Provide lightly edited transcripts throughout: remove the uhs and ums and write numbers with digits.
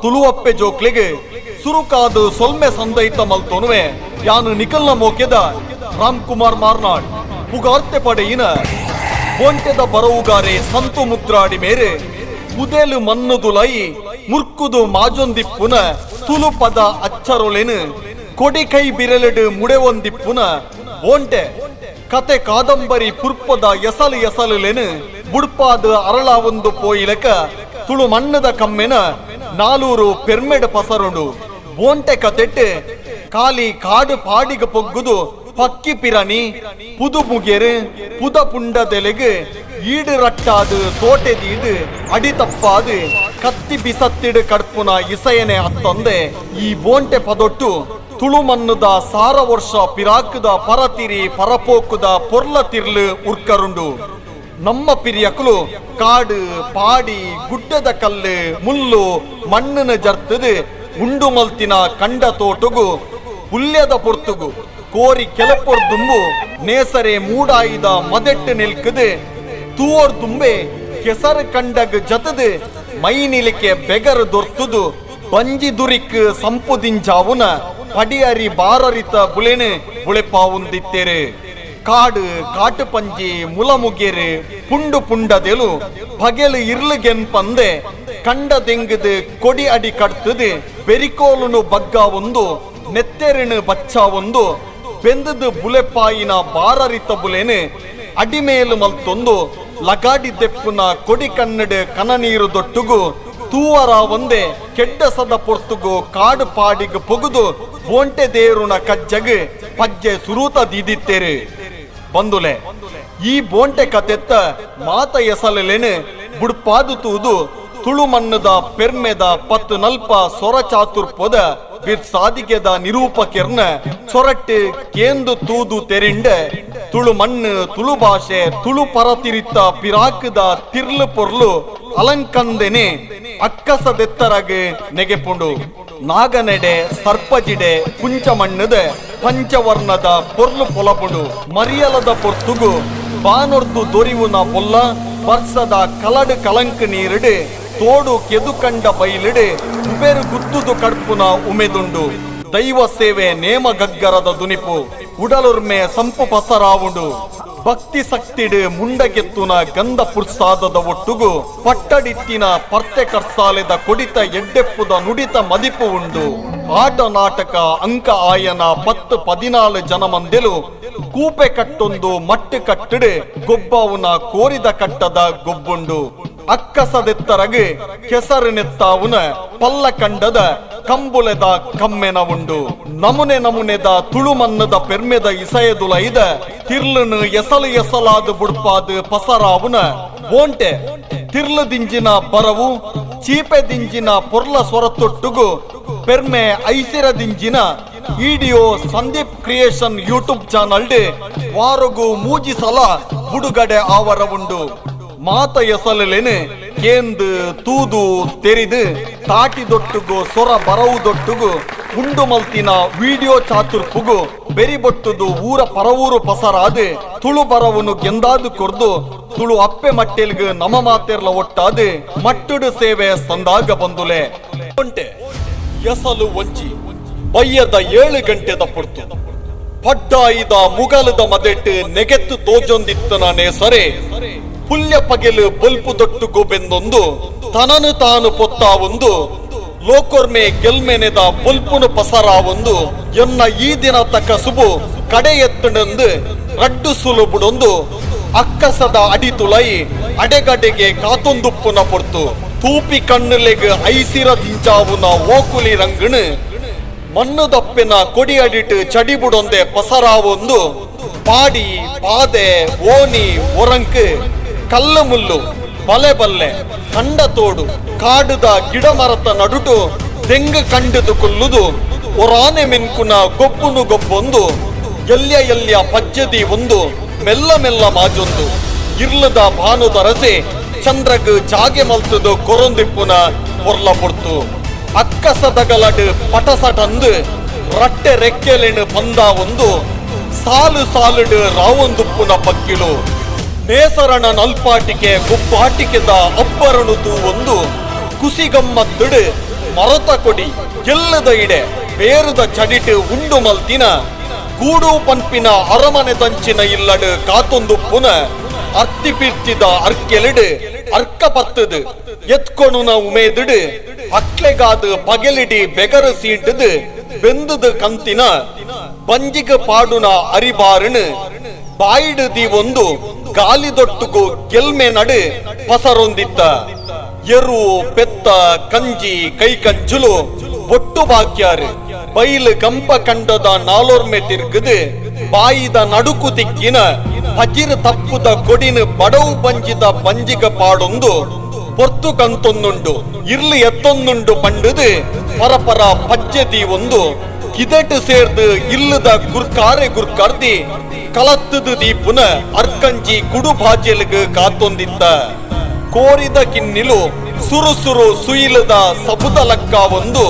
ತುಳುವಪ್ಪೆ ಜೋಕ್ಲಿಗೆ ಸುರುಕಾದು ಸೊಲ್ಮೆ ಸಂದೈತ ಮಲ್ತೋನುವೆ ಯಾನು ನಿಖಲ್ನ ಮೋಕೆದ ರಾಮ್ ಕುಮಾರ್ ಮಾರ್ನಾಡ್ ಪುಗಾರ್ತೆ ಪಡೆಯಿನ ಬೋಂಟೆದ ಬರವುಗಾರೆ ಸಂತು ಮುದ್ರಾಡಿ ಮೇರೆ ಉದೇಲು ಮನ್ನುದುಲೈ ಮುರ್ಕುದು ಮಾಜೊಂದಿಪ್ಪುನ ತುಳು ಪದ ಅಚ್ಚರೊಳೆನು ಕೊಡಿ ಕೈ ಬಿರಲೆಡು ಮುಡೆವೊಂದಿಪ್ಪುನ ಬೋಂಟೆ ಕತೆ ಕಾದಂಬರಿ ಪುರ್ಪದ ಎಸಲು ಬುಡ್ಪಾದ ಅರಳ ಒಂದು ಪೋಯಿಲಕ ತುಳು ಮಣ್ಣದ ಕಮ್ಮೆನ ನಾಲೂರು ಪೆರ್ಮೆಡ್ ಪಸರುಂಡು ಬೋಂಟೆ ಕತೆಟ್ಟು ಕಾಲಿ ಕಾಡು ಪಾಡಿಗ ಪೊಗ್ಗುದು ಪಕ್ಕಿ ಪಿರಣಿ ಪುದು ಮುಗೆರು ಪುದ ಪುಂಡದೆಲೆಗೆ ಈಡು ರಟ್ಟಾದು ತೋಟೆದೀಡು ಅಡಿತಪ್ಪಾದು ಕತ್ತಿ ಬಿಸತ್ತಿಡು ಕಡ್ಪುನ ಇಸಯನೆ ಅತ್ತೊಂದೆ ಈ ಬೋಂಟೆ ಪದೊಟ್ಟು ತುಳು ಮಣ್ಣದ ಸಾರ ವರ್ಷ ಪಿರಾಕದ ಪರತಿರಿ ಪರಪೋಕುದ ಪೊರ್ಲ ತಿರ್ಲು ಉರ್ಕರುಂಡು ನಮ್ಮ ಪಿರಿಯಕಲು ಕಾಡು ಪಾಡಿ ಗುಡ್ಡದ ಕಲ್ಲು ಮುಳ್ಳು ಮಣ್ಣಿನ ಜರ್ತದು ಉಂಡು ಮಲ್ತಿನ ಕಂಡ ತೋಟುಗು ಪುಲ್ಯದ ಪೊರ್ತುಗು ಕೋರಿ ಕೆಲಪೊರ್ ದುಂಬು ನೇಸರೆ ಮೂಡಾಯಿದ ಮದೆಟ್ಟು ನಿಲ್ಕದು ತೂವರ್ ದುಂಬೆ ಕೆಸರು ಕಂಡಗ್ ಜತದು ಮೈನಿಲಿಕೆ ಬೆಗರು ದೊರ್ತುದು ಬಂಜಿ ದುರಿಕ್ ಸಂಪುದಿಂಜಾವುನ ಪಡಿಯರಿ ಬಾರರಿತ ಬುಳೆನೆ ಬುಳೆಪಾವುಂದಿತ್ತೇರೆ ಕಾಡು ಕಾಟು ಪಂಜಿ ಮುಲಮುಗೆರು ಪುಂಡು ಪುಂಡದೆಲು ಬಗೆಲು ಇರ್ಲುಗೆನ್ಪಂದೆ ಕಂಡ ದೆಂಗದು ಕೊಡಿ ಅಡಿ ಕಡ್ತದು ಬೆರಿಕೋಲುನು ಬಗ್ಗ ಒಂದು ನೆತ್ತೆರಿನು ಬಚ್ಚ ಒಂದು ಬೆಂದದು ಬುಲೆಪಾಯಿನ ಬಾರರಿತ ಬುಲೆನೆ ಅಡಿಮೇಲು ಮಲ್ತೊಂದು ಲಗಾಡಿ ದೆಪ್ಪುನ ಕೊಡಿ ಕನ್ನಡ ಕನನೀರು ದೊಟ್ಟುಗು ತೂವರ ಒಂದೇ ಕೆಡ್ಡ ಸದ ಪೊರ್ತುಗು ಕಾಡು ಪಾಡಿಗೆ ಪೊಗುದು ಬೋಂಟೆ ದೇರುನ ಕಜ್ಜಗ್ ಪಜ್ಜೆ ಸುರೂತ ದೀದಿತ್ತೇರೆ ಬಂದುಲೆ ಈ ಬೋಂಟೆ ಕತೆತ್ತ ಮಾತ ಎಸಲೆನೆ ಬುಡ್ಪಾದು ತೂದು ತುಳು ಮಣ್ಣದ ಪೆರ್ಮೆದ ಪತ್ತು ನಲ್ಪ ಸೊರ ಚಾತುರ್ಪೊದ ಬಿರ್ ಸಾದಿಗೆದ ನಿರೂಪಕೆರ್ನ ಸೊರಟ್ಟು ಕೇಂದು ತೂದು ತೆರಿಂಡ ತುಳು ಮಣ್ಣು ತುಳು ಭಾಷೆ ತುಳು ಪರತಿರಿತ್ತ ಪಿರಾಕದ ತಿರ್ಲು ಪೊರ್ಲು ಅಲಂಕಂದೆನೆ ಅಕ್ಕಸದೆತ್ತರಗೆ ನೆಗೆಪುಂಡು ನಾಗನೆಡೆ ಸರ್ಪಜಿಡೆ ಕುಂಚ ಮಣ್ಣದ ಪಂಚವರ್ಣದ ಪೊರ್ಲು ಪೊಲಪುಂಡು ಮರಿಯಲದ ಪೊರ್ತುಗು ಬಾನೊರ್ದು ದೊರಿವುನ ಪೊಲ್ಲ ವರ್ಷದ ಕಲಡು ಕಲಂಕ ನೀರಿಡು ತೋಡು ಕೆದುಕಂಡ ಬೈಲಿಡು ಉಬೆರು ಗುತ್ತುದು ಕಡ್ಪುನ ಉಮೆದುಂಡು ದೈವ ಸೇವೆ ನೇಮ ಗಗ್ಗರದ ದುನಿಪು ಉಡಲುರ್ಮೆ ಸಂಪು ಪಸರಾವುಂಡು ಭಕ್ತಿ ಸಕ್ತಿಡು ಮುಂಡಗೆತ್ತುನ ಗಂಧ ಪುರ್ಸಾದದ ಒಟ್ಟುಗು ಪಟ್ಟಡಿತ್ತಿನ ಪರ್ತೆ ಕರ್ಸಾಲೆದ ಕೊಡಿತ ಎಡ್ಡೆಪ್ಪುದ ನುಡಿತ ಮದಿಪು ಉಂಡು ಆಟ ನಾಟಕ ಅಂಕ ಆಯನ 10-14 ಜನ ಮಂದೆಲು ಕೂಪೆ ಕಟ್ಟೊಂದು ಮಟ್ಟು ಕಟ್ಟಡು ಗೊಬ್ಬವುನ ಕೋರಿದ ಕಟ್ಟದ ಗೊಬ್ಬುಂಡು ಅಕ್ಕಸದೆತ್ತರಗೆ ಕೆಸರಿನೆತ್ತಾವುನ ಪಲ್ಲ ಕಂಡದ ಕಂಬುಲೆದ ಕಮ್ಮೆನ ಉಂಡು ನಮುನೆ ನಮುನೆದ ತುಳು ಮನ್ನದ ಪೆರ್ಮೆದ ಇಸಯದುಲೈದ ತಿರ್ಲುನು ಎಸಲಾದು ಬುಡ್ಪಾದು ಪಸರಾವುನ ಬೋಂಟೆ ತಿರ್ಲು ದಿಂಜಿನ ಬರವು ಚೀಪೆ ದಿಂಜಿನ ಪೊರ್ಲ ಸ್ವರತೊಟ್ಟುಗು ಪೆರ್ಮೆ ಐಸಿರ ದಿಂಜಿನ video Sandeep creation YouTube channel ವಾರಗು ಮೂಜಿಸಲ ಬುಡುಗಡೆ ಆವರ ಉಂಡು ಮಾತ ಎಸಲೆನೆ ಕೇಂದು ತೂದು ತೆರಿದು ತಾಟಿದೊಟ್ಟುಗು ಸೊರ ಬರವುದೊಟ್ಟುಗು ಉಂಡು ಮಲ್ತಿನ ವಿಡಿಯೋ ಚಾತುರ್ಪುಗು ಬೆರಿಬೊಟ್ಟುದು ಊರ ಪರವೂರು ಪಸರಾದು ತುಳು ಬರವನು ಗೆಂದಾದು ಕೊರ್ದು ತುಳು ಅಪ್ಪೆ ಮಟ್ಟೆಲ್ಗು ನಮ ಮಾತೆರ್ಲ ಒಟ್ಟಾದು ಮಟ್ಟುಡು ಸೇವೆ ಸಂದಾಗ ಬಂದುಲೆ ಎಸಲು ಒಂಜಿ ಬಯ್ಯದ 7 ಗಂಟೆದ ಪೊರ್ತು ಪಡ್ಡಾಯಿದ ಮುಗಲದ ಮದೆಟ್ಟು ನೆಗೆತ್ತು ತೋಜೊಂದಿತ್ತನ ನೇಸರೆ ಪುಲ್ಯ ಪಗೆಲು ಬಲ್ಪು ದೊಟ್ಟುಗು ಬೆಂದೊಂದು ತನನು ತಾನು ಪೊತ್ತ ಒಂದು ಲೋಕೊರ್ಮೆ ಗೆಲ್ಮೆನೆದ ಬಲ್ಪುನು ಪಸರ ಒಂದು ಎನ್ನ ಈ ದಿನ ತಕ್ಕ ಸುಬು ಕಡೆ ಎತ್ತಣಂದು ರಡ್ಡು ಸುಲುಬುಡೊಂದು ಅಕ್ಕಸದ ಅಡಿತುಲೈ ಅಡೆಗಡೆಗೆ ಕಾತೊಂದುಪ್ಪುನ ಪೊರ್ತು ತೂಪಿ ಕಣ್ಣುಲೆಗ್ ಐಸಿರ ದಿಂಚಾವುನ ಓಕುಲಿ ರಂಗಣು ಮಣ್ಣು ದಪ್ಪೆನ ಕೊಡಿ ಅಡಿಟ್ಟು ಚಡಿಬುಡೊಂದೆ ಪಸರಾವೊಂದು ಪಾಡಿ ಪಾದೆ ಓನಿ ಒರಂಕ್ ಕಲ್ಲು ಮುಲ್ಲು ಬಲೆ ಬಲ್ಲೆ ಕಂಡ ತೋಡು ಕಾಡುದ ಗಿಡ ಮರತ ನಡುಟು ತೆಂಗು ಕಂಡುದು ಕೊಲ್ಲುದು ಒರಾನೆ ಮೆನ್ಕುನ ಗೊಬ್ಬುನು ಗೊಬ್ಬೊಂದು ಎಲ್ಯ ಪಜ್ಜದಿ ಒಂದು ಮೆಲ್ಲ ಮೆಲ್ಲ ಮಾಜೊಂದು ಇರ್ಲದ ಭಾನುದ ರಸೆ ಚಂದ್ರಗ್ ಜಾಗೆ ಮಲ್ತುದು ಕೊರೊಂದಿಪ್ಪುನ ಪೊರ್ಲ ಪೊರ್ತು ಅಕ್ಕಸದಗಲಡು ಪಟಸಟಂದು ರಟ್ಟೆ ರೆಕ್ಕೆಲೆನು ಬಂದ ಒಂದು ಸಾಲು ಸಾಲುಡು ರಾವೊಂದುಪ್ಪುನ ಪಕ್ಕಿಲು ನೇಸರಣ ನಲ್ಪಾಟಿಕೆ ಗುಬ್ಬಾಟಿಕೆದ ಅಬ್ಬರನುದು ಒಂದು ಕುಸಿಗಮ್ಮತ್ತುಡು ಮರತ ಕೊಡಿ ಗೆಲ್ಲದ ಇಡೆ ಬೇರುದ ಚಡಿಟ್ ಉಂಡು ಮಲ್ತಿನ ಗೂಡು ಪಂಪಿನ ಅರಮನೆ ದಂಚಿನ ಇಲ್ಲಡು ಕಾತೊಂದು ಪುನ ಅರ್ತಿಪಿರ್ತಿದ ಅರ್ಕೆಲಿಡು ಅರ್ಕ ಪತ್ತದು ಎತ್ಕೊಣುನ ಉಮೇದಿಡು ಅಕ್ಲೆಗಾದು ಪಗೆಲಿಡಿ ಬೆಗರು ಸೀಂಟದು ಬೆಂದದು ಕಂತಿನ ಬಂಜಿಗ ಪಾಡುನ ಅರಿಬಾರನು ಬಾಯಿಡುದಿ ಒಂದು ಗಾಲಿದೊಟ್ಟುಗು ಗೆಲ್ಮೆ ನಡು ಪಸರೊಂದಿತ್ತ ಎರು ಪೆತ್ತ ಕಂಜಿ ಕೈ ಕಂಜುಲು ಒಟ್ಟು ಬಾಕ್ಯಾರು ಬೈಲು ಗಂಪ ಕಂಡದ ನಾಲೋರ್ಮೆ ತಿರ್ಗದು ಬಾಯಿದ ನಡುಕು ತಿಕ್ಕಿನ ಹಜಿರು ತಪ್ಪುದ ಕೊಡಿನ ಬಡವು ಬಂಜಿದ ಬಂಜಿಗ ಪಾಡೊಂದು ಪೊರ್ತು ಕಂತೊಂದುಂಡು ಇರ್ಲಿ ಎತ್ತೊಂದುಂಡು ಪಂಡದು ಪರಪರ ಪಜ್ಜೆದಿ ಒಂದು ಕಿದಟು ಸೇರ್ದು ಇಲ್ಲದ ಗುರ್ಕಾರೆ ಗುರ್ಕಾರ್ದಿ ಕಲತ್ತದು ದೀಪುನ ಅರ್ಕಂಜಿ ಕುಡು ಬಾಜೆಲ್ಗ ಕಾತೊಂದಿತ್ತ ಕೋರಿದ ಕಿನ್ನಿಲು ಸುರು ಸುರು ಸುಯಿಲದ ಸಬುದ ಲಕ್ಕ ಒಂದು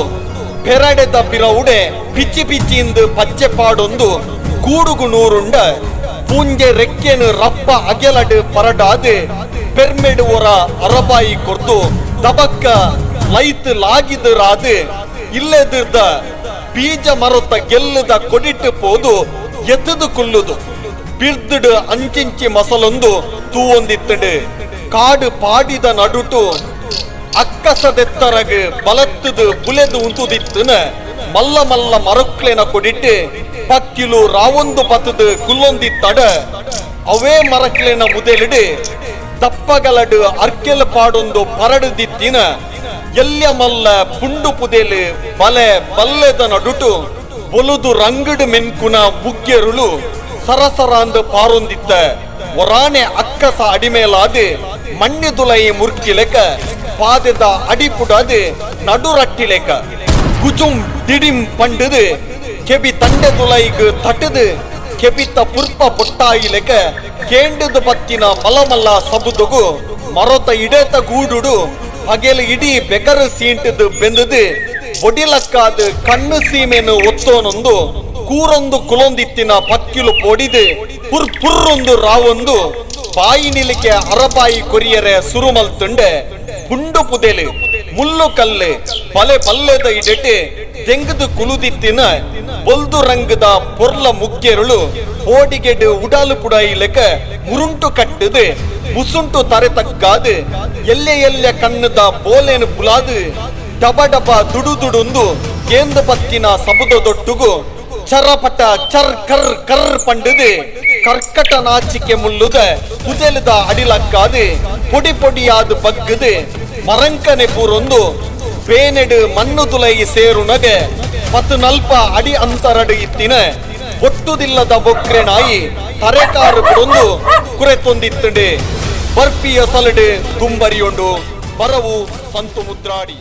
ಪೆರಡೆದ ಪಿರವುಡೆ ಪಿಚ್ಚಿ ಪಿಚ್ಚಿಂದು ಪಚ್ಚೆ ಪಾಡೊಂದು ಕೂಡುಗು ನೂರುಂಡ ಪೂಂಜೆ ರೆಕ್ಕೆನು ರಪ್ಪ ಅಗೆಲಡು ಪರಡಾದು ಪೆರ್ಮೆಡು ಒರ ಅರಬಾಯಿ ಕೊರ್ದು ದಬಕ್ಕ ಲೈತ್ ಲಾಗಿದರಾದು ಇಲ್ಲೆದಿರ್ದ ಬೀಜ ಮರತ ಗೆಲ್ಲದ ಕೊಡಿಟ್ಟು ಪೋದು ಎತ್ತದು ಕುಲ್ಲುದು ಬಿರ್ದುಡು ಅಂಚಿಂಚಿ ಮಸಲೊಂದು ತೂವೊಂದಿತ್ತಡು ಕಾಡು ಪಾಡಿದ ನಡುಟು ಅಕ್ಕಸದೆತ್ತರಗ ಬಲತ್ತದು ಬುಲೆದು ಉಂತುದಿತ್ತನ ಮಲ್ಲ ಮಲ್ಲ ಮರಕ್ಲೆನ ಕೊಡಿಟ್ಟು ಪಕ್ಕಿಲು ರಾವೊಂದು ಪತ್ತದು ಕುಲ್ಲೊಂದಿತ್ತಡ ಅವೇ ಮರಕ್ಲೆನ ಮುದೆಲಿಡು ದಪ್ಪಗಲಡು ಅರ್ಕೆಲ್ ಪಾಡೊಂದು ಪರಡುದಿತ್ತಿನ ಎಲ್ಯ ಮಲ್ಲ ಪುಂಡು ಪುದೆಲು ಬಲೆ ಬಲ್ಲೆದ ನಡುಟು ಬೊಲುದು ರಂಗಡು ಮೆನ್ಕುನ ಮುಗ್ಗೆರುಳು ಸರಸರಾಂದು ಪಾರೊಂದಿತ್ತ ಒರಾಣೆ ಅಕ್ಕಸ ಅಡಿಮೇಲಾದು ಮಣ್ಣಿದುಲೈ ಮುರ್ಕಿಲೆಕ ಪಾದದ ಅಡಿಪುಡದು ನಡುರಟ್ಟಿಲೆಕ ಗುಜುಂ ದಿಡಿಂ ಪಂಡದು ಕೆಬಿ ತಂಡೆ ತುಲೈಗ್ ತಟದು ಕೆಬಿತ ಪುರ್ಪ ಪೊಟ್ಟಾಯಿಲೆಕ ಕೇಂಡದ ಬತ್ತಿನ ಮಲಮಲ್ಲ ಸಬುದುಗು ಮರತ ಇಡೇತ ಗೂಡುಡು ಹಗೆಲು ಇಡೀ ಬೆಗರು ಸೀಂಟದು ಬೆಂದದು ಒಡಿಲಕ್ಕಾದ ಕಣ್ಣು ಸೀಮೆನು ಒತ್ತೋನೊಂದು ಕೂರೊಂದು ಕುಲೊಂದಿತ್ತಿನ ಪಕ್ಕಿಲು ಪೊಡಿದು ಪುರ್ ಪುರ್ರೊಂದು ರಾವೊಂದು ಬಾಯಿ ನಿಲಿಕೆ ಅರಬಾಯಿ ಕೊರಿಯರೆ ಸುರುಮಲ್ತುಂಡೆ ಪುಂಡು ಪುದೆಲು ಮುಳ್ಳು ಕಲ್ಲು ಬಲೆ ಬಲ್ಲೆದ ಇಡೆಟೆ ತೆಂಗದು ಕುಲುದಿತ್ತಿನ ಬೊಲ್ದು ರಂಗದ ಪೊರ್ಲ ಮುಗ್ಗೆರುಳು ಓಡಿಗೆಡು ಉಡಾಲು ಪುಡಾಯಿಲೆಕ ಮುರುಂಟು ಕಟ್ಟದು ಮುಸುಂಟು ತರೆತಕ್ಕಾದು ಎಲ್ಲೆ ಎಲ್ಲೆ ಕಣ್ಣದ ಬೋಲೆನು ಪುಲಾದು ಡಬ ಡಬ ದುಡು ದುಡುಂದು ಕೇಂದ್ರ ಪತ್ತಿನ ಸಬುದ ದೊಟ್ಟುಗು ಚರಪಟ ಚರ್ ಕರ್ ಕರ್ ಪಂಡದು ಕರ್ಕಟ ನಾಚಿಕೆ ಮುಳ್ಳುದ ಕುದೆಲದ ಅಡಿಲಕ್ಕಾದು ಪೊಡಿ ಪೊಡಿಯಾದ ಬಗ್ಗದು ಮರಂಕನೆ ಪೂರೊಂದು ಬೇನೆಡು ಮಣ್ಣು ತುಲೈ ಸೇರುನಗೆ 14 ಅಡಿ ಅಂತರಡು ಇತ್ತಿನ ಒಟ್ಟುದಿಲ್ಲದ ಬೊಕ್ರೆ ನಾಯಿ ತರೆಕಾರು ಬಿಡೊಂದು ಕುರೆತೊಂದಿತ್ತುಂಡೆ ಬರ್ಪಿಯ ಸಲಡು ಗುಂಬರಿಯೊಂಡು ಬರವು ಸಂತು ಮುದ್ರಾಡಿ